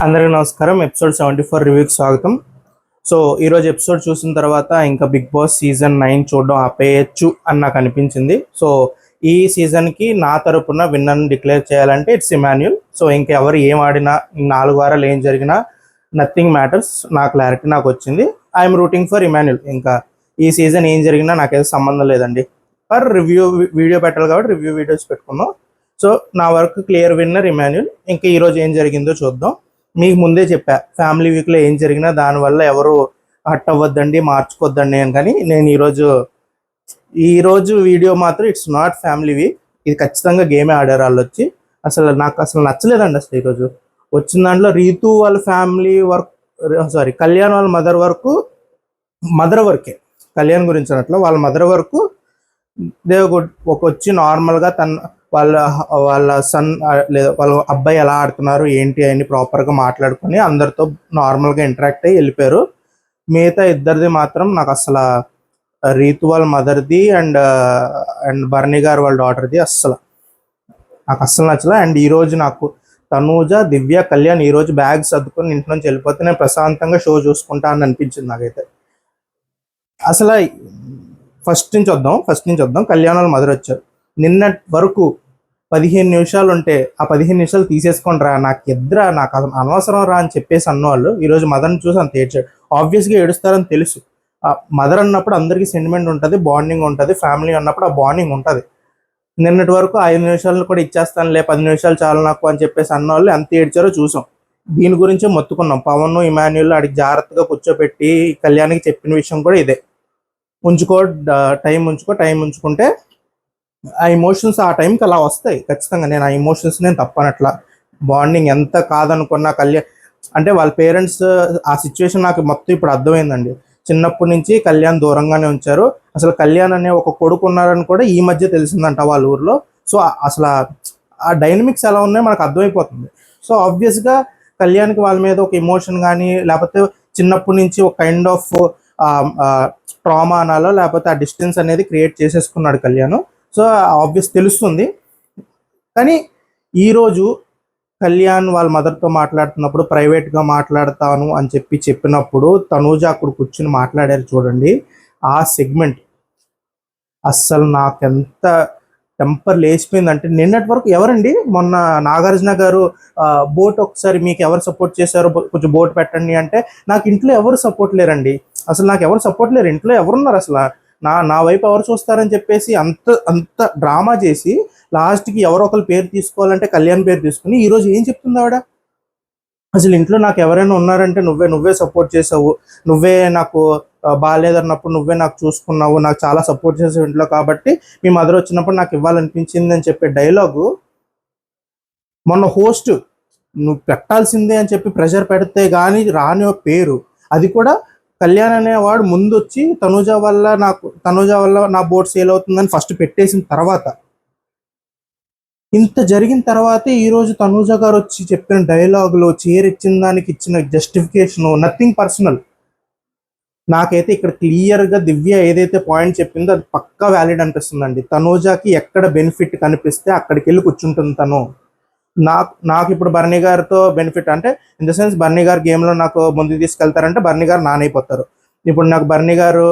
అందరికీ నమస్కారం. ఎపిసోడ్ 74 రివ్యూకి స్వాగతం. సో ఈరోజు ఎపిసోడ్ చూసిన తర్వాత ఇంకా బిగ్ బాస్ సీజన్ 9 చూడడం ఆపేయచ్చు అని నాకు అనిపించింది. సో ఈ సీజన్కి నా తరపున విన్నర్ని డిక్లేర్ చేయాలంటే ఇట్స్ ఇమాన్యుల్. సో ఇంకెవరు ఏం ఆడినా 4 వారాలు ఏం జరిగినా నథింగ్ మ్యాటర్స్. నా క్లారిటీ నాకు వచ్చింది. I'm rooting for Emmanuel. ఇంకా ఈ సీజన్ ఏం జరిగినా నాకైతే సంబంధం లేదండి. ఫర్ రివ్యూ వీడియో పెట్టాలి కాబట్టి రివ్యూ వీడియోస్ పెట్టుకున్నాం. సో నా వరకు క్లియర్ విన్నర్ ఇమాన్యుల్. ఇంకా ఈరోజు ఏం జరిగిందో చూద్దాం. మీకు ముందే చెప్పా ఫ్యామిలీ వీక్లో ఏం జరిగినా దానివల్ల ఎవరు హట్ అవ్వద్దండి, మార్చుకోవద్దండి అని. కానీ నేను ఈరోజు వీడియో మాత్రం ఇట్స్ నాట్ ఫ్యామిలీ వీక్. ఇది ఖచ్చితంగా గేమే ఆడారు వాళ్ళు వచ్చి. నాకు నచ్చలేదండి అసలు ఈరోజు వచ్చిన దాంట్లో. రీతు వాళ్ళ ఫ్యామిలీ కళ్యాణ్ వాళ్ళ మదర్ వర్కే కళ్యాణ్ గురించి అన్నట్లు వాళ్ళ మదర్ వరకు వచ్చి నార్మల్గా వాళ్ళ సన్ లేదా వాళ్ళ అబ్బాయి ఎలా ఆడుతున్నారు ఏంటి అని ప్రాపర్గా మాట్లాడుకొని అందరితో నార్మల్గా ఇంటరాక్ట్ అయ్యి వెళ్ళిపోయారు. మిగతా ఇద్దరిది మాత్రం నాకు అసలు రీతు వాళ్ళ మదర్ది అండ్ బర్నీ గారు వాళ్ళ డాటర్ది నాకు అస్సలు నచ్చలే. అండ్ ఈరోజు నాకు తనూజ, దివ్య, కళ్యాణ్ ఈరోజు బ్యాగ్ సర్దుకొని ఇంటి నుంచి వెళ్ళిపోతే నేను ప్రశాంతంగా షో చూసుకుంటా అని అనిపించింది నాకైతే. అసలు ఫస్ట్ నుంచి వద్దాం. కళ్యాణ్ వాళ్ళ మదర్ వచ్చారు. నిన్నటి వరకు 15 నిమిషాలు ఉంటే ఆ 15 నిమిషాలు తీసేసుకొని రా, నాకు అనవసరం రా అని చెప్పేసి అన్నవాళ్ళు ఈరోజు మదర్ని చూసి అంత ఏడ్చాడు. ఆబ్వియస్గా ఏడుస్తారని తెలుసు. మదర్ అన్నప్పుడు అందరికీ సెంటిమెంట్ ఉంటుంది, బాండింగ్ ఉంటుంది. ఫ్యామిలీ అన్నప్పుడు ఆ బాండింగ్ ఉంటుంది. నిన్నటి వరకు 5 నిమిషాలు కూడా ఇచ్చేస్తానులే, 10 నిమిషాలు చాలు నాకు అని చెప్పేసి అన్నవాళ్ళు ఎంత ఏడ్చారో చూసాం. దీని గురించే మొత్తుకున్నాం. పవన్, ఇమాన్యుల్ అడిగి జాగ్రత్తగా కూర్చోబెట్టి కళ్యాణ్కి చెప్పిన విషయం కూడా ఇదే. టైం ఉంచుకుంటే ఆ ఎమోషన్స్ ఆ టైంకి అలా వస్తాయి ఖచ్చితంగా. నేను ఆ ఎమోషన్స్ నేను తప్పనట్లా. బాండింగ్ ఎంత కాదనుకున్నా కళ్యాణ్ అంటే వాళ్ళ పేరెంట్స్ ఆ సిచ్యువేషన్ నాకు మొత్తం ఇప్పుడు అర్థమైందండి. చిన్నప్పటి నుంచి కళ్యాణ్ దూరంగానే ఉంచారు. అసలు కళ్యాణ్ అనే ఒక కొడుకు ఉన్నారని కూడా ఈ మధ్య తెలిసిందంట వాళ్ళ ఊర్లో. సో అసలు ఆ డైనమిక్స్ ఎలా ఉన్నాయో మనకు అర్థమైపోతుంది. సో ఆబ్వియస్గా కళ్యాణ్కి వాళ్ళ మీద ఒక ఎమోషన్ కానీ లేకపోతే చిన్నప్పటి నుంచి ఒక కైండ్ ఆఫ్ ట్రామా అనాలో లేకపోతే ఆ డిస్టెన్స్ అనేది క్రియేట్ చేసేసుకున్నాడు కళ్యాణ్. సో ఆబ్వియస్ తెలుస్తుంది. కానీ ఈరోజు కళ్యాణ్ వాళ్ళ మదర్తో మాట్లాడుతున్నప్పుడు ప్రైవేట్గా మాట్లాడతాను అని చెప్పినప్పుడు తనూజ అక్కడ కూర్చుని మాట్లాడారు చూడండి. ఆ సెగ్మెంట్ అస్సలు నాకెంత టెంపర్ లేచిపోయిందంటే, నిన్నటి వరకు ఎవరండి మొన్న నాగార్జున గారు బోట్ ఒకసారి మీకు ఎవరు సపోర్ట్ చేశారో కొంచెం బోట్ పెట్టండి అంటే నాకు ఇంట్లో ఎవరు సపోర్ట్ లేరండి. అసలు నాకు ఎవరు సపోర్ట్ లేరు. ఇంట్లో ఎవరున్నారు అసలు నా వైపు ఎవరు చూస్తారని చెప్పేసి అంత డ్రామా చేసి లాస్ట్కి ఎవరో ఒకరు పేరు తీసుకోవాలంటే కళ్యాణ్ పేరు తీసుకుని ఈరోజు ఏం చెప్తుంది ఆవిడ? అసలు ఇంట్లో నాకు ఎవరైనా ఉన్నారంటే నువ్వే సపోర్ట్ చేసావు, నువ్వే నాకు బాగాలేదన్నప్పుడు నువ్వే నాకు చూసుకున్నావు, నాకు చాలా సపోర్ట్ చేసావు ఇంట్లో, కాబట్టి మీ మదర్ వచ్చినప్పుడు నాకు ఇవ్వాలనిపించింది అని చెప్పే డైలాగు మొన్న హోస్ట్ నువ్వు పెట్టాల్సిందే అని చెప్పి ప్రెషర్ పెడితే కానీ రాని పేరు. అది కూడా కళ్యాణ్ అనేవాడు ముందు వచ్చి తనూజ వల్ల నా బోట్ సేల్ అవుతుందని ఫస్ట్ పెట్టేసిన తర్వాత, ఇంత జరిగిన తర్వాతే ఈరోజు తనూజ గారు వచ్చి చెప్పిన డైలాగులో చైర్ ఇచ్చిన దానికి ఇచ్చిన జస్టిఫికేషన్ నథింగ్ పర్సనల్. నాకైతే ఇక్కడ క్లియర్గా దివ్య ఏదైతే పాయింట్ చెప్పిందో అది పక్కా వ్యాలిడ్ అనిపిస్తుందండి. తనూజకి ఎక్కడ బెనిఫిట్ కనిపిస్తే అక్కడికి వెళ్ళి కూర్చుంటుంది తను. నాకు ఇప్పుడు బర్నీ గారితో బెనిఫిట్ అంటే ఇన్ ద సెన్స్ బర్నీ గారు గేమ్లో నాకు ముందుకు తీసుకెళ్తారంటే బర్నీ గారు నానైపోతారు. ఇప్పుడు నాకు బర్నీ గారు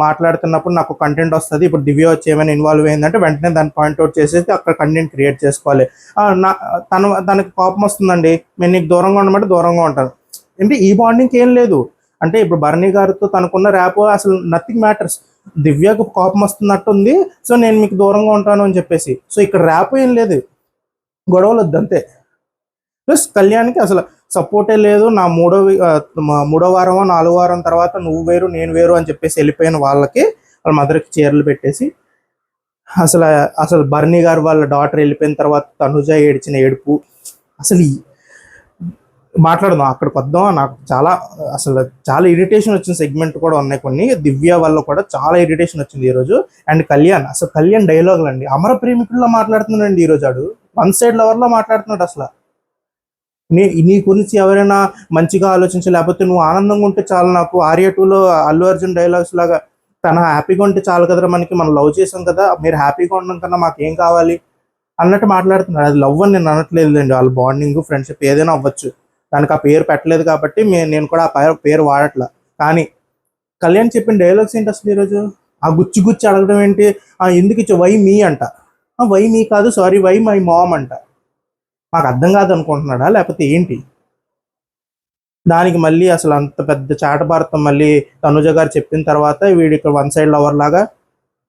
మాట్లాడుతున్నప్పుడు నాకు కంటెంట్ వస్తుంది. ఇప్పుడు దివ్య వచ్చి ఏమైనా ఇన్వాల్వ్ అయిందంటే వెంటనే దాన్ని పాయింట్అవుట్ చేసేసి అక్కడ కంటెంట్ క్రియేట్ చేసుకోవాలి. తనకి కోపం వస్తుందండి, నేను నీకు దూరంగా ఉండమంటే దూరంగా ఉంటాను. అంటే ఈ బాండింగ్కి ఏం లేదు. అంటే ఇప్పుడు బర్నీ గారితో తనకున్న ర్యాప్ అసలు నథింగ్ మ్యాటర్స్. దివ్యకు కోపం వస్తున్నట్టుంది, సో నేను మీకు దూరంగా ఉంటాను అని చెప్పేసి. సో ఇక్కడ ర్యాప్ ఏం లేదు, గొడవలు వద్దు అంతే. ప్లస్ కళ్యాణ్కి అసలు సపోర్టే లేదు. నా మూడో వారమో 4వ వారం తర్వాత నువ్వు వేరు నేను వేరు అని చెప్పేసి వెళ్ళిపోయిన వాళ్ళకి వాళ్ళ మదర్కి చీరలు పెట్టేసి అసలు బర్నీ గారు వాళ్ళ డాటర్ వెళ్ళిపోయిన తర్వాత తనుజ ఏడ్చిన ఏడుపు అసలు మాట్లాడదాం, అక్కడికి వద్దాం. నాకు చాలా ఇరిటేషన్ వచ్చిన సెగ్మెంట్ కూడా ఉన్నాయి కొన్ని. దివ్య వల్ల కూడా చాలా ఇరిటేషన్ వచ్చింది ఈరోజు. అండ్ కళ్యాణ్ డైలాగులు అండి, అమర ప్రేమికుల్లో మాట్లాడుతున్నాడండి ఈరోజు. ఆడు వన్ సైడ్ లవర్లో మాట్లాడుతున్నాడు. అసలు నీ గురించి ఎవరైనా మంచిగా ఆలోచించి లేకపోతే నువ్వు ఆనందంగా ఉంటే చాలు, నాకు ఆర్య 2లో అల్లు అర్జున్ డైలాగ్స్ లాగా తన హ్యాపీగా ఉంటే చాలు కదరా, మనం లవ్ చేసాం కదా, మీరు హ్యాపీగా ఉండడం కన్నా మాకేం కావాలి అన్నట్టు మాట్లాడుతున్నాడు. అది లవ్ అని నేను అనట్లేదు అండి. వాళ్ళ బాండింగ్ ఫ్రెండ్షిప్ ఏదైనా అవ్వచ్చు, దానికి ఆ పేరు పెట్టలేదు కాబట్టి నేను కూడా ఆ పేరు వాడట్లా. కానీ కళ్యాణ్ చెప్పిన డైలాగ్స్ ఏంటి అసలు ఈరోజు? ఆ గుచ్చి గుచ్చి అడగడం ఏంటి? ఎందుకు ఇచ్చా వై మీ అంట. వై మీ కాదు, సారీ వై మై మామ్ అంట. మాకు అర్థం కాదు అనుకుంటున్నాడా లేకపోతే ఏంటి? దానికి మళ్ళీ అసలు అంత పెద్ద చాటభారతం మళ్ళీ తనుజ గారు చెప్పిన తర్వాత వీడి ఇక్కడ వన్ సైడ్ లవర్ లాగా,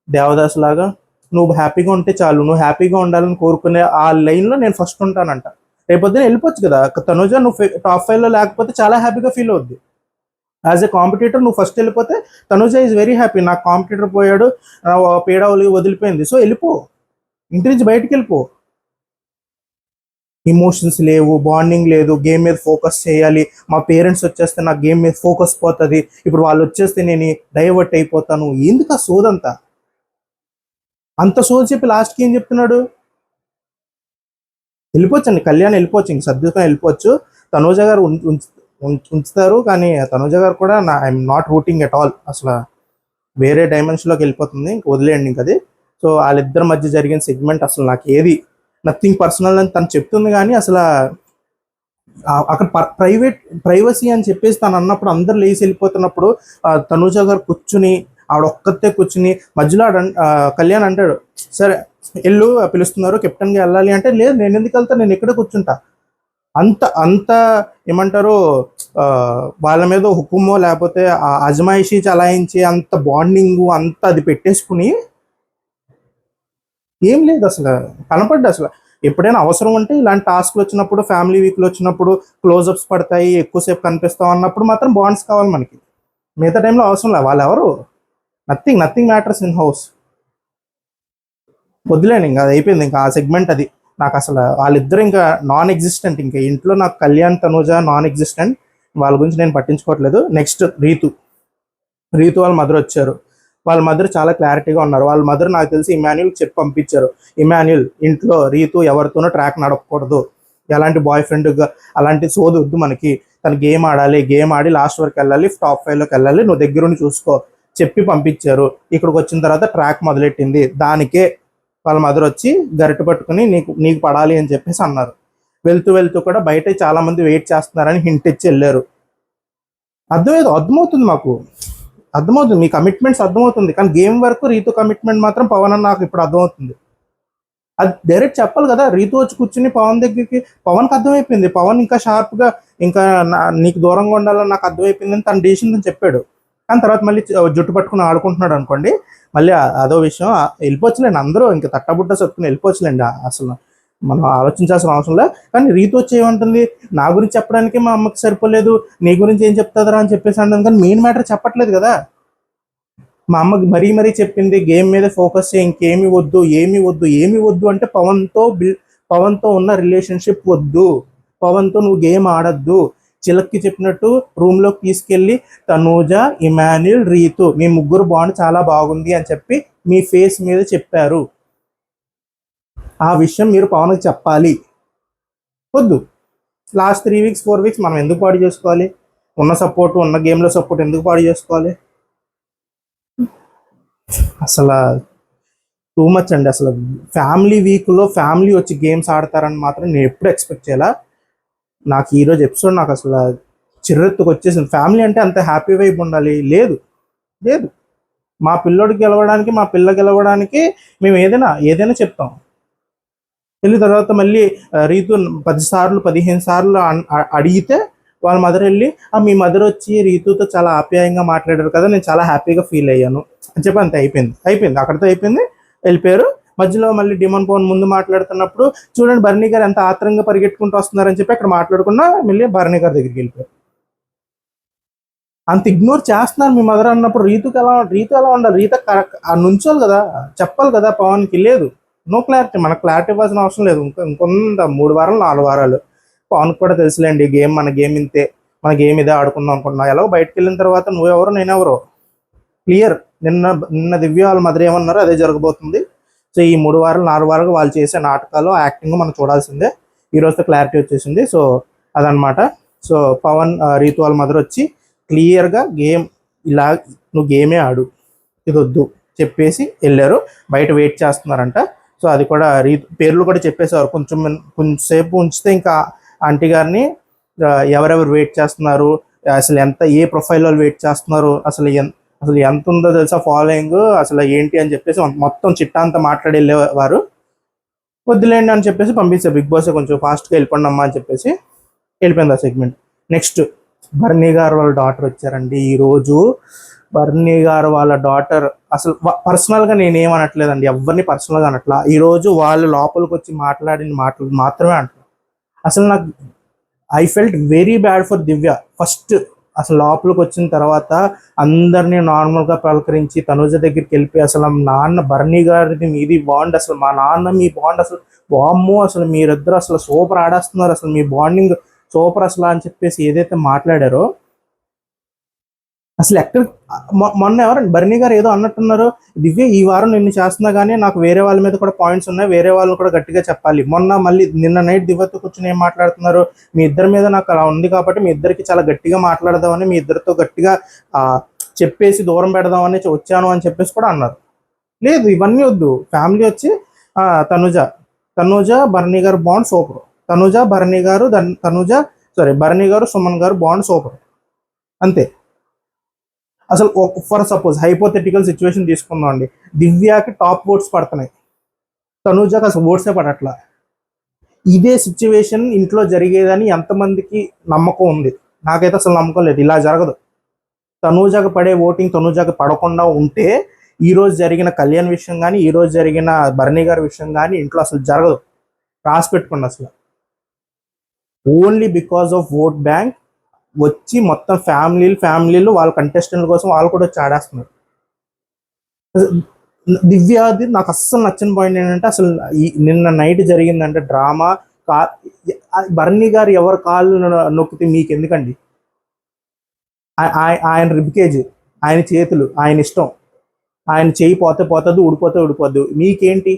దేవదాస్ లాగా, నువ్వు హ్యాపీగా ఉంటే చాలు, నువ్వు హ్యాపీగా ఉండాలని కోరుకునే ఆ లైన్లో నేను ఫస్ట్ ఉంటానంట. రేపొద్దున వెళ్ళిపోవచ్చు కదా తనుజ, నువ్వు టాప్ 5లో లేకపోతే చాలా హ్యాపీగా ఫీల్ అవుద్ది. యాజ్ ఎ కాంపిటీటర్ నువ్వు ఫస్ట్ వెళ్ళిపోతే తనుజ ఈజ్ వెరీ హ్యాపీ, నాకు కాంపిటీటర్ పోయాడు, పీడ వదిలిపోయింది, సో వెళ్ళిపో, ఇంటి నుంచి బయటికి వెళ్ళిపో. ఇమోషన్స్ లేవు, బాండింగ్ లేదు, గేమ్ మీద ఫోకస్ చేయాలి, మా పేరెంట్స్ వచ్చేస్తే నాకు గేమ్ మీద ఫోకస్ పోతుంది, ఇప్పుడు వాళ్ళు వచ్చేస్తే నేను డైవర్ట్ అయిపోతాను. ఎందుకు ఆ సోదంతా? అంత సోది చెప్పి లాస్ట్కి ఏం చెప్తున్నాడు? వెళ్ళిపోవచ్చండి, కళ్యాణ్ వెళ్ళిపోవచ్చు, ఇంక సర్దుకొని వెళ్ళిపోవచ్చు. తనూజ గారు ఉంచుతారు, కానీ తనూజ గారు కూడా I'm not rooting at all. అసలు వేరే డైమెన్షన్లోకి వెళ్ళిపోతుంది, ఇంక వదిలేయండి ఇంక అది. సో వాళ్ళిద్దరి మధ్య జరిగిన సెగ్మెంట్ అసలు నాకు ఏది నథింగ్ పర్సనల్ అని తను చెప్తుంది, కానీ అసలు అక్కడ ప్రైవసీ అని చెప్పేసి తను అన్నప్పుడు అందరు లేచి వెళ్ళిపోతున్నప్పుడు తనూజ గారు కూర్చుని, ఆవిడ ఒక్కతే కూర్చుని మధ్యలో కళ్యాణ్ అంటాడు, సరే వెళ్ళు పిలుస్తున్నారు కెప్టెన్గా వెళ్ళాలి అంటే, లేదు నేను ఎందుకు వెళ్తా, నేను ఇక్కడే కూర్చుంటా. అంత అంత ఏమంటారు, వాళ్ళ మీద హుకుమో లేకపోతే అజమాయిషీ చలాయించి అంత బాండింగ్ అంత అది పెట్టేసుకుని ఏం లేదు అసలు. కనపడ్డా అసలు ఎప్పుడైనా అవసరం ఉంటే ఇలాంటి టాస్క్లు వచ్చినప్పుడు, ఫ్యామిలీ వీక్లు వచ్చినప్పుడు, క్లోజప్స్ పడతాయి, ఎక్కువసేపు కనిపిస్తాం అన్నప్పుడు మాత్రం బాండ్స్ కావాలి మనకి. మిగతా టైంలో అవసరం లేదు. వాళ్ళు ఎవరు, నథింగ్ మ్యాటర్స్ ఇన్ హౌస్. వదిలేండి, ఇంకా అది అయిపోయింది, ఇంకా ఆ సెగ్మెంట్ అది. నాకు అసలు వాళ్ళిద్దరు ఇంకా నాన్ ఎగ్జిస్టెంట్, ఇంకా ఇంట్లో నాకు కళ్యాణ్ తనూజ నాన్ ఎగ్జిస్టెంట్, వాళ్ళ గురించి నేను పట్టించుకోవట్లేదు. నెక్స్ట్ రీతు వాళ్ళ మదర్ వచ్చారు. వాళ్ళ మదర్ చాలా క్లారిటీగా ఉన్నారు. వాళ్ళ మదర్ నాకు తెలిసి ఇమాన్యుల్ చెప్పి పంపించారు, ఇమాన్యుల్ ఇంట్లో రీతు ఎవరితోనూ ట్రాక్ నడపకూడదు, ఎలాంటి బాయ్ ఫ్రెండ్గా అలాంటి సోదు వద్దు మనకి, తను గేమ్ ఆడాలి, గేమ్ ఆడి లాస్ట్ వరకు వెళ్ళాలి, టాప్ 5లోకి వెళ్ళాలి, నువ్వు దగ్గరుండి చూసుకో చెప్పి పంపించారు. ఇక్కడికి వచ్చిన తర్వాత ట్రాక్ మొదలెట్టింది. దానికే వాళ్ళ మదర్ వచ్చి గరిటె పట్టుకుని నీకు పడాలి అని చెప్పేసి అన్నారు. వెళ్తూ కూడా బయట చాలా మంది వెయిట్ చేస్తున్నారని హింట్ ఇచ్చి వెళ్ళారు. అర్థమవుతుంది, మాకు అర్థమవుతుంది, మీ కమిట్మెంట్స్ అర్థమవుతుంది, కానీ గేమ్ వరకు రీతు కమిట్మెంట్ మాత్రం పవన్ అని నాకు ఇప్పుడు అర్థమవుతుంది. అది డైరెక్ట్ చెప్పాలి కదా, రీతు వచ్చి కూర్చుని పవన్ దగ్గరికి, పవన్కి అర్థమైపోయింది, పవన్ ఇంకా షార్ప్గా ఇంకా నీకు దూరంగా ఉండాలని నాకు అర్థమైపోయింది అని తన డెసిషన్ అని చెప్పాడు. కానీ తర్వాత మళ్ళీ జుట్టు పట్టుకుని ఆడుకుంటున్నాడు అనుకోండి, మళ్ళీ అదో విషయం. వెళ్ళిపోవచ్చులేండి, అందరూ ఇంకా తట్టబుట్ట సొత్తుకుని వెళ్ళిపోవచ్చులేండి, అసలు మనం ఆలోచించాల్సిన అవసరం లేదు. కానీ రీతు వచ్చి ఏమంటుంది, నా గురించి చెప్పడానికి మా అమ్మకి సరిపోలేదు, నీ గురించి ఏం చెప్తుందిరా అని చెప్పేసి అంటుంది, కానీ మెయిన్ మ్యాటర్ చెప్పట్లేదు కదా. మా అమ్మకి మరీ చెప్పింది గేమ్ మీద ఫోకస్ చేయి, ఇంకేమి వద్దు, ఏమి వద్దు అంటే పవన్తో ఉన్న రిలేషన్షిప్ వద్దు, పవన్తో నువ్వు గేమ్ ఆడద్దు. చిలక్కి చెప్పినట్టు రూమ్లోకి తీసుకెళ్ళి తనూజ, ఇమాన్యుల్, రీతు మీ ముగ్గురు బాండ్ చాలా బాగుంది అని చెప్పి మీ ఫేస్ మీద చెప్పారు. ఆ విషయం మీరు పవన్కి చెప్పాలి. వద్దు, లాస్ట్ 3 వీక్స్ 4 వీక్స్ మనం ఎందుకు పాడు చేసుకోవాలి? ఉన్న గేమ్లో సపోర్ట్ ఎందుకు పాడు చేసుకోవాలి? అసలు టూ మచ్ అండి. అసలు ఫ్యామిలీ వీక్లో ఫ్యామిలీ వచ్చి గేమ్స్ ఆడతారని మాత్రం నేను ఎప్పుడు ఎక్స్పెక్ట్ చేయాలా. నాకు ఈరోజు ఎపిసోడ్ నాకు అసలు చిర్రెత్తుకు వచ్చేసింది. ఫ్యామిలీ అంటే అంత హ్యాపీ వైబ్ ఉండాలి, లేదు. మా పిల్లోడికి గెలవడానికి, మా పిల్ల గెలవడానికి మేము ఏదైనా చెప్తాం. వెళ్ళిన తర్వాత మళ్ళీ రీతు 10 సార్లు 15 సార్లు అడిగితే వాళ్ళ మదర్ వెళ్ళి మీ మదర్ వచ్చి రీతుతో చాలా ఆప్యాయంగా మాట్లాడారు కదా, నేను చాలా హ్యాపీగా ఫీల్ అయ్యాను అని చెప్పి అంతే అయిపోయింది, అక్కడితో అయిపోయింది, వెళ్ళిపోయారు. మధ్యలో మళ్ళీ డిమాండ్ పవన్ ముందు మాట్లాడుతున్నప్పుడు చూడండి భరణి గారు ఎంత ఆత్రంగా పరిగెట్టుకుంటూ వస్తున్నారని చెప్పి అక్కడ మాట్లాడుకున్నా మళ్ళీ భరణి గారి దగ్గరికి వెళ్ళిపోయారు. అంత ఇగ్నోర్ చేస్తున్నారు మీ మదర్ అన్నప్పుడు రీతు ఎలా ఉండాలి? రీత నుంచోవాలి కదా, చెప్పాలి కదా పవన్కి. లేదు, నో క్లారిటీ, మనకు క్లారిటీ ఇవ్వాల్సిన అవసరం లేదు. ఇంకొంత 3 వారాలు 4 వారాలు పవన్కి కూడా తెలుసులేండి, మన గేమ్ ఇంతే, మన గేమ్ ఇదే ఆడుకుందాం అనుకుంటున్నా. ఎలాగో బయటకు వెళ్ళిన తర్వాత నువ్వెవరో నేనెవరో క్లియర్. నిన్న దివ్య వాళ్ళ మదర్ ఏమన్నారో అదే జరగబోతుంది. సో ఈ 3 వారాలు 4 వారాలు వాళ్ళు చేసే నాటకాలు, యాక్టింగ్ మనం చూడాల్సిందే. ఈరోజుతో క్లారిటీ వచ్చేసింది. సో అదనమాట. సో పవన్ రీతు వాళ్ళ మదర్ వచ్చి క్లియర్గా గేమ్ ఇలా నువ్వు గేమే ఆడు, ఇది వద్దు చెప్పేసి వెళ్ళారు. బయట వెయిట్ చేస్తున్నారంట. సో అది కూడా పేర్లు కూడా చెప్పేసేవారు. కొంచెంసేపు ఉంచితే ఇంకా ఆంటీ గారిని ఎవరెవరు వెయిట్ చేస్తున్నారు, అసలు ఏ ప్రొఫైల్ వాళ్ళు వెయిట్ చేస్తున్నారు, అసలు ఎంత ఉందో తెలుసా ఫాలోయింగ్, అసలు ఏంటి అని చెప్పేసి మొత్తం చిట్టా అంతా మాట్లాడి వెళ్ళేవారు. వద్దులేండి అని చెప్పేసి పంపించారు బిగ్ బాస్, కొంచెం ఫాస్ట్గా వెళ్ళిపోండి అమ్మా అని చెప్పేసి వెళ్ళిపోయింది ఆ సెగ్మెంట్. నెక్స్ట్ బర్నీ గారు వాళ్ళ డాటర్ వచ్చారండి ఈరోజు. బర్నీ గారు వాళ్ళ డాటర్ అసలు పర్సనల్గా నేనేమనట్లేదండి, ఎవరిని పర్సనల్గా అనట్లా. ఈరోజు వాళ్ళు లోపలికి వచ్చి మాట్లాడిన మాటలు మాత్రమే అంటారు. అసలు నాకు I felt very bad for Divya. First అసలు లోపలికి వచ్చిన తర్వాత అందరినీ నార్మల్గా పలకరించి తనుజ దగ్గరికి వెళ్ళిపోయి అసలు నాన్న బర్నీ గారిది మీది బాండ్, అసలు మా నాన్న మీ బాండ్ అసలు వామ్మో, అసలు మీరిద్దరు అసలు సూపర్ ఆడేస్తున్నారు, అసలు మీ బాండింగ్ సూపర్ అసలు అని చెప్పేసి ఏదైతే మాట్లాడారో అసలు ఎక్కడ మొన్న ఎవరండి బర్నీ గారు ఏదో అన్నట్టున్నారు, దివ్య ఈ వారం నిన్ను చేస్తున్నా కానీ నాకు వేరే వాళ్ళ మీద కూడా పాయింట్స్ ఉన్నాయి, వేరే వాళ్ళు కూడా గట్టిగా చెప్పాలి. మొన్న మళ్ళీ నిన్న నైట్ దివ్యతో కూర్చొని ఏం మాట్లాడుతున్నారు, మీ ఇద్దరి మీద నాకు అలా ఉంది కాబట్టి మీ ఇద్దరికి చాలా గట్టిగా మాట్లాడదామని, మీ ఇద్దరితో గట్టిగా చెప్పేసి దూరం పెడదామని వచ్చాను అని చెప్పేసి కూడా అన్నారు. లేదు ఇవన్నీ వద్దు, ఫ్యామిలీ వచ్చి తనుజ తనుజ బర్నీ గారు బాండ్ సూపర్, తనుజ బర్నీ గారు బర్నీ గారు సుమన్ గారు బాండ్ సూపర్, అంతే. అసలు ఫర్ సపోజ్ హైపోథెటికల్ సిచ్యువేషన్ తీసుకుందాం అండి, దివ్యాకి టాప్ ఓట్స్ పడుతున్నాయి, తనూజాకి అసలు ఓట్సే పడట్లా. ఇదే సిచ్యువేషన్ ఇంట్లో జరిగేదని ఎంతమందికి నమ్మకం ఉంది? నాకైతే అసలు నమ్మకం లేదు, ఇలా జరగదు. తనూజాకి పడే ఓటింగ్ తనూజాకి పడకుండా ఉంటే ఈ రోజు జరిగిన కళ్యాణ్ విషయం కానీ, ఈ రోజు జరిగిన బర్నీ గారి విషయం కానీ ఇంట్లో అసలు జరగదు. రాసి పెట్టుకోండి. అసలు only because of vote bank వచ్చి మొత్తం ఫ్యామిలీలు వాళ్ళ కంటెస్టెంట్ల కోసం వాళ్ళు కూడా వచ్చి ఆడేస్తున్నారు. దివ్యాది నాకు అస్సలు నచ్చిన పాయింట్ ఏంటంటే, అసలు నిన్న నైట్ జరిగిందంటే డ్రామా, బర్నీ గారు ఎవరి కాళ్ళు నొక్కితే మీకు ఎందుకండి? ఆయన రిబ్కేజ్, ఆయన చేతులు, ఆయన ఇష్టం, ఆయన చేయి పోతే పోతుంది, ఊడిపోతే ఊడిపోద్దు, మీకేంటి?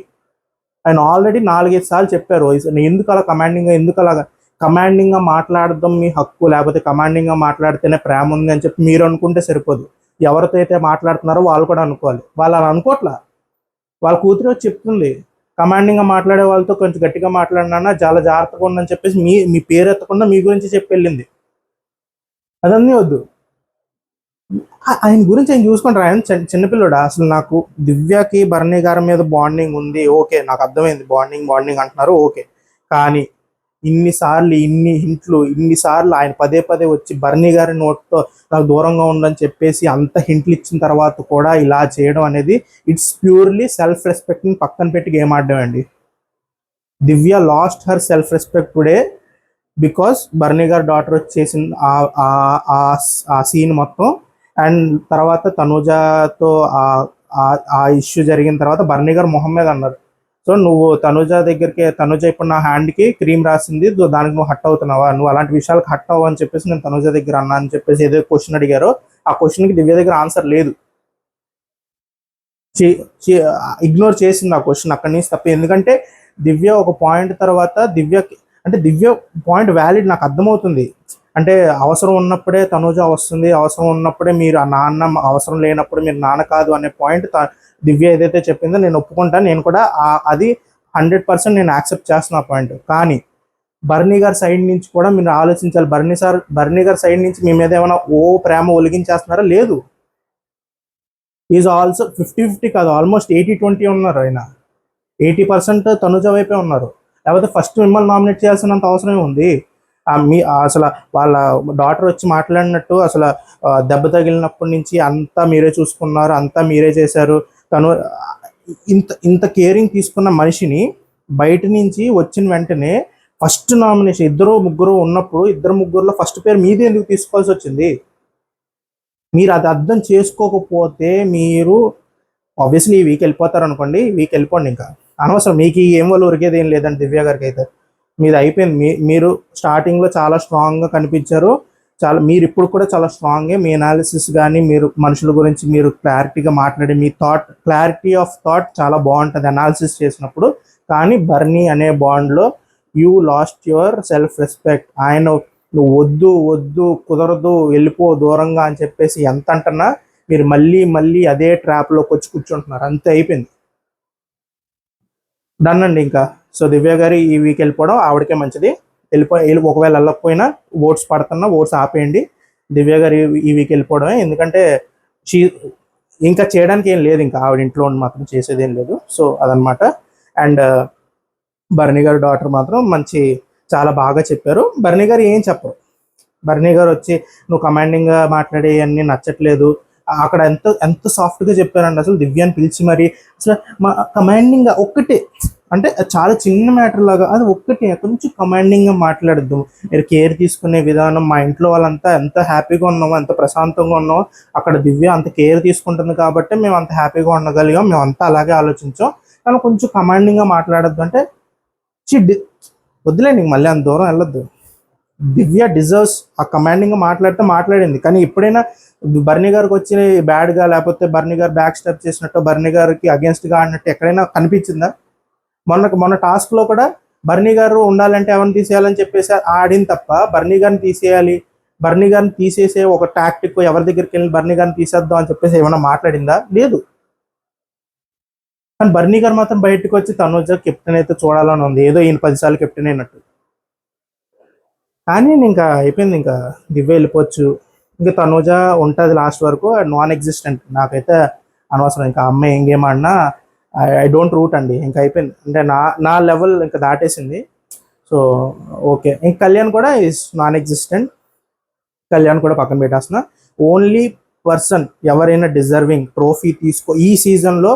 ఆయన ఆల్రెడీ 4-5 సార్లు చెప్పారు ఎందుకు అలా కమాండింగ్గా మాట్లాడడం మీ హక్కు, లేకపోతే కమాండింగ్గా మాట్లాడితేనే ప్రేమ ఉంది అని చెప్పి మీరు అనుకుంటే సరిపోదు. ఎవరితో అయితే మాట్లాడుతున్నారో వాళ్ళు కూడా అనుకోవాలి. వాళ్ళు అలా అనుకోవట్లా. వాళ్ళ కూతురు చెప్తుంది, కమాండింగ్గా మాట్లాడే వాళ్ళతో కొంచెం గట్టిగా మాట్లాడినా చాలా జాగ్రత్తగా ఉందని చెప్పేసి మీ పేరు ఎత్తకుండా మీ గురించి చెప్పి వెళ్ళింది. అదన్నీ వద్దు, ఆయన గురించి ఆయన చూసుకుంటారు. ఆయన చిన్నపిల్లడా? అసలు నాకు దివ్యకి బర్నీ గారి మీద బాండింగ్ ఉంది, ఓకే, నాకు అర్థమైంది, బాండింగ్ అంటున్నారు, ఓకే. కానీ ఇన్నిసార్లు ఆయన పదే వచ్చి బర్నీ గారి నోట్తో నాకు దూరంగా ఉండని చెప్పేసి అంత హింట్లు ఇచ్చిన తర్వాత కూడా ఇలా చేయడం అనేది ఇట్స్ ప్యూర్లీ సెల్ఫ్ రెస్పెక్ట్ని పక్కన పెట్టి గేమ్ ఆడడం అండి. Divya lost her self respect today because Barney గారి డాటర్ వచ్చేసిన ఆ సీన్ మొత్తం. అండ్ తర్వాత తనుజాతో ఆ ఇష్యూ జరిగిన తర్వాత బర్నీ గారు మొహం మీద అన్నారు, సో నువ్వు తనుజ ఇప్పుడు నా హ్యాండ్కి క్రీమ్ రాసింది, దానికి నువ్వు హట్ అవుతున్నావా, నువ్వు అలాంటి విషయాలకు హట్ అవ్వ అని చెప్పేసి నేను తనుజ దగ్గర అన్నా అని చెప్పేసి ఏదో క్వశ్చన్ అడిగారో ఆ క్వశ్చన్కి దివ్య దగ్గర ఆన్సర్ లేదు. ఇగ్నోర్ చేసింది ఆ క్వశ్చన్ అక్కడి నుంచి తప్ప. ఎందుకంటే దివ్య ఒక పాయింట్ తర్వాత దివ్య పాయింట్ వ్యాలిడ్, నాకు అర్థమవుతుంది. అంటే అవసరం ఉన్నప్పుడే తనుజ వస్తుంది, అవసరం ఉన్నప్పుడే మీరు ఆ నాన్న, అవసరం లేనప్పుడు మీరు నాన్న కాదు అనే పాయింట్ దివ్య ఏదైతే చెప్పిందో నేను ఒప్పుకుంటాను. నేను కూడా అది 100% నేను యాక్సెప్ట్ చేస్తున్న పాయింట్. కానీ బర్నీ గారి సైడ్ నుంచి కూడా మీరు ఆలోచించాలి. బర్నీ గారి సైడ్ నుంచి మీ మీద ఏమైనా ప్రేమ ఒలిగించేస్తున్నారా? లేదు. ఈజ్ ఆల్సో 50-50 కాదు, ఆల్మోస్ట్ 80-20 ఉన్నారు. ఆయన 80% తనుజ వైపే ఉన్నారు. లేకపోతే ఫస్ట్ మిమ్మల్ని నామినేట్ చేయాల్సినంత అవసరమే ఉంది. అసలు వాళ్ళ డాటర్ వచ్చి మాట్లాడినట్టు అసలు దెబ్బ తగిలినప్పటి నుంచి అంతా మీరే చూసుకున్నారు, అంతా మీరే చేశారు. తను ఇంత కేరింగ్ తీసుకున్న మనిషిని బయట నుంచి వచ్చిన వెంటనే ఫస్ట్ నామినేషన్ ఇద్దరు ముగ్గురు ఉన్నప్పుడు ముగ్గురులో ఫస్ట్ పేరు మీదే ఎందుకు తీసుకోవాల్సి వచ్చింది? మీరు అది అర్థం చేసుకోకపోతే మీరు ఆబ్వియస్లీ ఈ వీక్ వెళ్ళిపోతారు అనుకోండి, ఈ వీక్ వెళ్ళిపోండి, ఇంకా అనవసరం. మీకు ఏం వాళ్ళు ఉరికేది ఏం లేదండి. దివ్య గారికి అయితే మీది అయిపోయింది. మీరు స్టార్టింగ్లో చాలా స్ట్రాంగ్గా కనిపించారు, మీరు ఇప్పుడు కూడా చాలా స్ట్రాంగే. మీ అనాలిసిస్ కానీ మీరు మనుషుల గురించి మీరు క్లారిటీగా మాట్లాడే మీ క్లారిటీ ఆఫ్ థాట్ చాలా బాగుంటుంది అనాలిసిస్ చేసినప్పుడు. కానీ బర్నీ అనే బాండ్లో you lost your self respect. ఆయన నువ్వు వద్దు కుదరదు, వెళ్ళిపో దూరంగా అని చెప్పేసి ఎంత అంటున్నా మీరు మళ్ళీ అదే ట్రాప్లోకి వచ్చి కూర్చుంటున్నారు. అంతే, అయిపోయింది, డన్ అండి ఇంకా. సో దివ్య గారి ఈ వీక్ వెళ్ళిపోవడం ఆవిడకే మంచిది. ఒకవేళ వెళ్ళకపోయినా ఓట్స్ పడుతున్నా ఓట్స్ ఆపేయండి, దివ్య గారు ఈ వీక్ వెళ్ళిపోవడమే. ఎందుకంటే షీ ఇంకా చేయడానికి ఏం లేదు, ఇంకా ఆవిడ ఇంట్లో ఉండి మాత్రం చేసేది ఏం లేదు. సో అదనమాట. అండ్ భరణి గారి డాటర్ మాత్రం చాలా బాగా చెప్పారు. భరణి గారు ఏం చెప్పరు. భరణి గారు వచ్చి నువ్వు కమాండింగ్గా మాట్లాడే అన్నీ నచ్చట్లేదు, అక్కడ ఎంత ఎంత సాఫ్ట్గా చెప్పారండి అసలు. దివ్యాన్ని పిలిచి మరి అసలు మా కమాండింగ్ ఒక్కటే, అంటే చాలా చిన్న మ్యాటర్ లాగా అది ఒక్కటే, కొంచెం కమాండింగ్గా మాట్లాడద్దు, మీరు కేర్ తీసుకునే విధానం, మా ఇంట్లో వాళ్ళంతా ఎంత హ్యాపీగా ఉన్నామో, ఎంత ప్రశాంతంగా ఉన్నామో, అక్కడ దివ్య అంత కేర్ తీసుకుంటుంది కాబట్టి మేము అంత హ్యాపీగా ఉండగలిగాం, మేము అంతా అలాగే ఆలోచించాం, కానీ కొంచెం కమాండింగ్గా మాట్లాడద్దు అంటే వద్దులేండి, మళ్ళీ అంత దూరం వెళ్ళొద్దు. దివ్య డిజర్వ్స్ ఆ కమాండింగ్గా మాట్లాడింది. కానీ ఎప్పుడైనా బర్నీ గారికి వచ్చి బ్యాడ్గా, లేకపోతే బర్నీ గారు బ్యాక్ స్టెప్ చేసినట్టు, బర్నీ గారికి అగేన్స్ట్గా ఆడినట్టు ఎక్కడైనా కనిపించిందా? మొన్న టాస్క్లో కూడా బర్నీ గారు ఉండాలంటే ఎవరిని తీసేయాలని చెప్పేసి ఆడింది తప్ప, బర్నీ గారిని తీసేయాలి, బర్నీ గారిని తీసేసే ఒక టాక్టిక్, ఎవరి దగ్గరికి వెళ్ళి బర్నీ గారిని తీసేద్దాం అని చెప్పేసి ఏమైనా మాట్లాడిందా? లేదు. కానీ బర్నీ గారు మాత్రం బయటకు వచ్చి తనుజ కెప్టెన్ అయితే చూడాలని ఉంది, ఏదో ఈయన 10 సార్లు కెప్టెన్ అయినట్టు. కానీ ఇంకా అయిపోయింది, ఇంకా దివ్య వెళ్ళిపోవచ్చు, ఇంకా తనుజ ఉంటుంది లాస్ట్ వరకు, నాన్ ఎగ్జిస్టెంట్. నాకైతే అనవసరం, ఇంకా అమ్మాయి ఏం గేమ్ ఆడినా ఐ డోంట్ రూట్ అండి, ఇంకా అయిపోయింది. అంటే నా లెవెల్ ఇంకా దాటేసింది. సో ఓకే, ఇంక కళ్యాణ్ కూడా ఈజ్ నాన్ ఎగ్జిస్టెంట్. కళ్యాణ్ కూడా పక్కన పెట్టేస్తున్నా. ఓన్లీ పర్సన్ ఎవరైనా డిజర్వింగ్ ట్రోఫీ ఈ సీజన్లో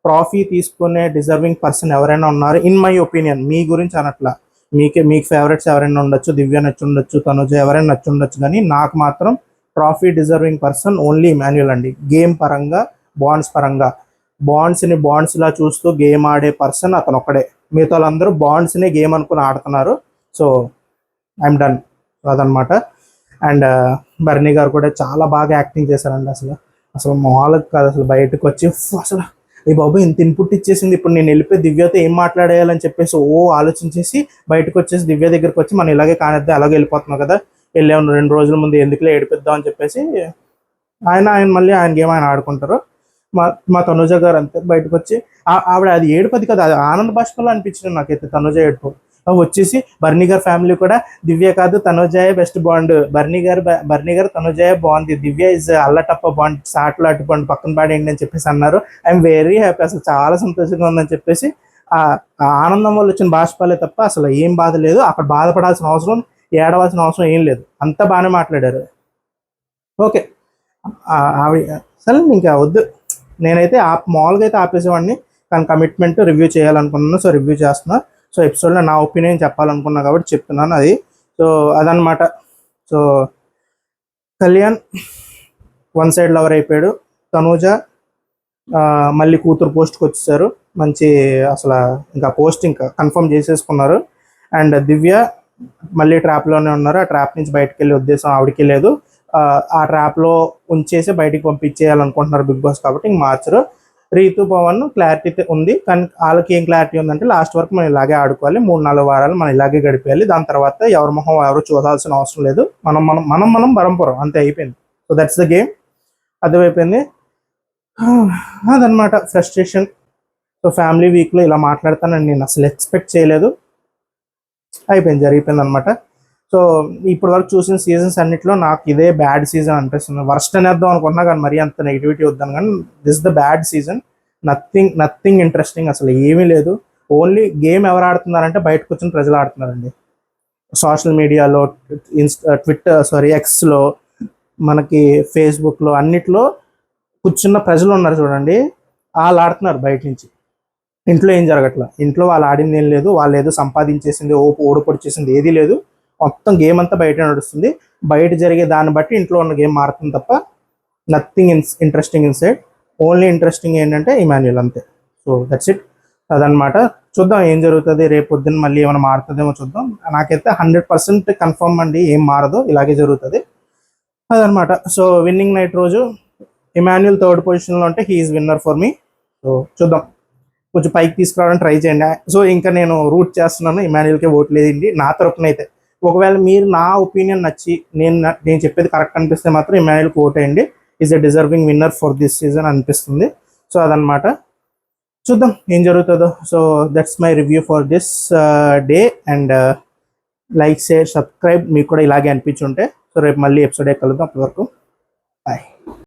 ట్రోఫీ తీసుకునే డిజర్వింగ్ పర్సన్ ఎవరైనా ఉన్నారు ఇన్ మై ఒపీనియన్, మీ గురించి అనట్లా, మీకు ఫేవరెట్స్ ఎవరైనా ఉండొచ్చు, దివ్య నచ్చి ఉండొచ్చు, తనుజ ఎవరైనా నచ్చి ఉండొచ్చు, కానీ నాకు మాత్రం trophy deserving person only Emmanuel అండి. గేమ్ పరంగా, బాండ్స్ పరంగా, బాండ్స్ని బాండ్స్లా చూస్తూ గేమ్ ఆడే పర్సన్ అతను ఒక్కడే. మిగతా వాళ్ళందరూ బాండ్స్ని గేమ్ అనుకుని ఆడుతున్నారు. సో ఐఎమ్ డన్, అదనమాట. అండ్ బర్నీ గారు కూడా చాలా బాగా యాక్టింగ్ చేశారండి. అసలు మామూలుగా కాదు, అసలు బయటకు వచ్చి అసలు ఈ బాబు ఇంత ఇన్పుట్ ఇచ్చేసింది, ఇప్పుడు నేను వెళ్ళిపోయి దివ్యతో ఏం మాట్లాడేయాలని చెప్పేసి ఆలోచించేసి బయటకు వచ్చేసి దివ్య దగ్గరికి వచ్చి మనం ఇలాగే కానిద్దాం, అలాగే వెళ్ళిపోతున్నాం కదా, వెళ్ళాము 2 రోజుల ముందు ఎందుకులే ఏడిపిద్దాం అని చెప్పేసి ఆయన మళ్ళీ ఆయన గేమ్ ఆయన ఆడుకుంటారు. మా తనుజ గారు అంతే బయటకు వచ్చి ఆవిడ అది ఏడుపది కదా, అది ఆనంద బాష్పంలో అనిపించింది నాకైతే తనుజ ఏడుపు. వచ్చేసి బర్నీ గారి ఫ్యామిలీ కూడా దివ్య కాదు తనుజాయే బెస్ట్ బాండ్, బర్నీ గారు తనుజాయే బాగుంది, దివ్య ఇస్ అల్లటప్ప బాండ్, సాట్లో అటు బాండ్, పక్కన పాడేయండి అని చెప్పేసి అన్నారు. ఐఎమ్ వెరీ హ్యాపీ, అసలు చాలా సంతోషంగా ఉందని చెప్పేసి ఆ ఆనందం వల్ల వచ్చిన బాష్పాలే తప్ప అసలు ఏం బాధ లేదు. అక్కడ బాధపడాల్సిన అవసరం, ఏడవలసిన అవసరం ఏం లేదు, అంతా బాగానే మాట్లాడారు. ఓకే, ఆవిడ అసలు ఇంకా వద్దు, నేనైతే మామూలుగా అయితే ఆపేసేవాడిని, కానీ కమిట్మెంట్ రివ్యూ చేయాలనుకున్నాను, సో రివ్యూ చేస్తున్నా. సో ఎపిసోడ్లో నా ఒపీనియన్ చెప్పాలనుకున్నా కాబట్టి చెప్తున్నాను అది. సో అదనమాట. So Kalyan one side lover అయిపోయాడు, తనూజ మళ్ళీ కూతురు పోస్ట్కి వచ్చేసారు, మంచి అసలు ఇంకా పోస్ట్ ఇంకా కన్ఫర్మ్ చేసేసుకున్నారు. అండ్ దివ్య మళ్ళీ ట్రాప్లోనే ఉన్నారు, ఆ ట్రాప్ నుంచి బయటకు వెళ్ళే ఉద్దేశం ఆవిడకి లేదు, ఆ ట్రాప్లో ఉంచేసి బయటికి పంపించేయాలనుకుంటున్నారు బిగ్ బాస్, కాబట్టి ఇంక మార్చరు. రీతు పవన్ క్లారిటీ ఉంది, కానీ వాళ్ళకి ఏం క్లారిటీ ఉందంటే లాస్ట్ వరకు మనం ఇలాగే ఆడుకోవాలి, 3-4 వారాలు మనం ఇలాగే గడిపేయాలి, దాని తర్వాత ఎవరి మొహం ఎవరు చూడాల్సిన అవసరం లేదు, మనం బరంపురం అంతే, అయిపోయింది. సో దట్స్ ద గేమ్, అర్థమైపోయింది. అదనమాట ఫ్రస్ట్రేషన్. సో ఫ్యామిలీ వీక్లో ఇలా మాట్లాడతానని నేను అసలు ఎక్స్పెక్ట్ చేయలేదు, జరిగిపోయింది అనమాట. సో ఇప్పటి వరకు చూసిన సీజన్స్ అన్నింటిలో నాకు ఇదే బ్యాడ్ సీజన్ అనిపిస్తుంది. వర్స్ట్ అనేద్దాం అనుకుంటున్నా కానీ మరీ అంత నెగిటివిటీ వద్దాను, కానీ this the bad season. Nothing interesting, అసలు ఏమీ లేదు. ఓన్లీ గేమ్ ఎవరు ఆడుతున్నారంటే బయటకు వచ్చిన ప్రజలు ఆడుతున్నారండి. సోషల్ మీడియాలో, ఎక్స్లో, మనకి ఫేస్బుక్లో, అన్నిట్లో కూర్చున్న ప్రజలు ఉన్నారు చూడండి, వాళ్ళు ఆడుతున్నారు బయట నుంచి. ఇంట్లో ఏం జరగట్లా, ఇంట్లో వాళ్ళు ఆడింది ఏం లేదు, వాళ్ళు ఏదో సంపాదించేసింది ఓడిపొడిచేసింది ఏదీ లేదు, మొత్తం గేమ్ అంతా బయట నడుస్తుంది. బయట జరిగే దాన్ని బట్టి ఇంట్లో ఉన్న గేమ్ మారుతుంది తప్ప nothing interesting inside. Only interesting ఏంటంటే ఇమాన్యుల్, అంతే. సో దట్స్ ఇట్, అదనమాట. చూద్దాం ఏం జరుగుతుంది, రేపు పొద్దున్న మళ్ళీ ఏమైనా మారుతుందేమో చూద్దాం. నాకైతే 100% కన్ఫర్మ్ అండి, ఏం మారదు, ఇలాగే జరుగుతుంది, అదనమాట. సో విన్నింగ్ నైట్ రోజు ఇమాన్యుల్ 3rd పొజిషన్లో ఉంటే he is winner for me. So చూద్దాం, కొంచెం పైకి తీసుకురావడానికి ట్రై చేయండి. సో ఇంకా నేను రూట్ చేస్తున్నాను, ఇమాన్యుల్కే ఓట్ లేదండి నా తరపున అయితే. ఒకవేళ మీరు నా ఒపీనియన్ నచ్చి నేను చెప్పేది కరెక్ట్ అనిపిస్తే మాత్రం ఇమాన్యుల్కి ఓట్ వేయండి, is a deserving winner for this season అనిపిస్తుంది. సో అదనమాట, చూద్దాం ఏం జరుగుతుందో. So that's my review for this day. And like share subscribe మీకు కూడా ఇలాగే అనిపించుంటే. సో రేపు మళ్ళీ ఎపిసోడ్ కలుద్దాం. అప్పటి వరకు బాయ్.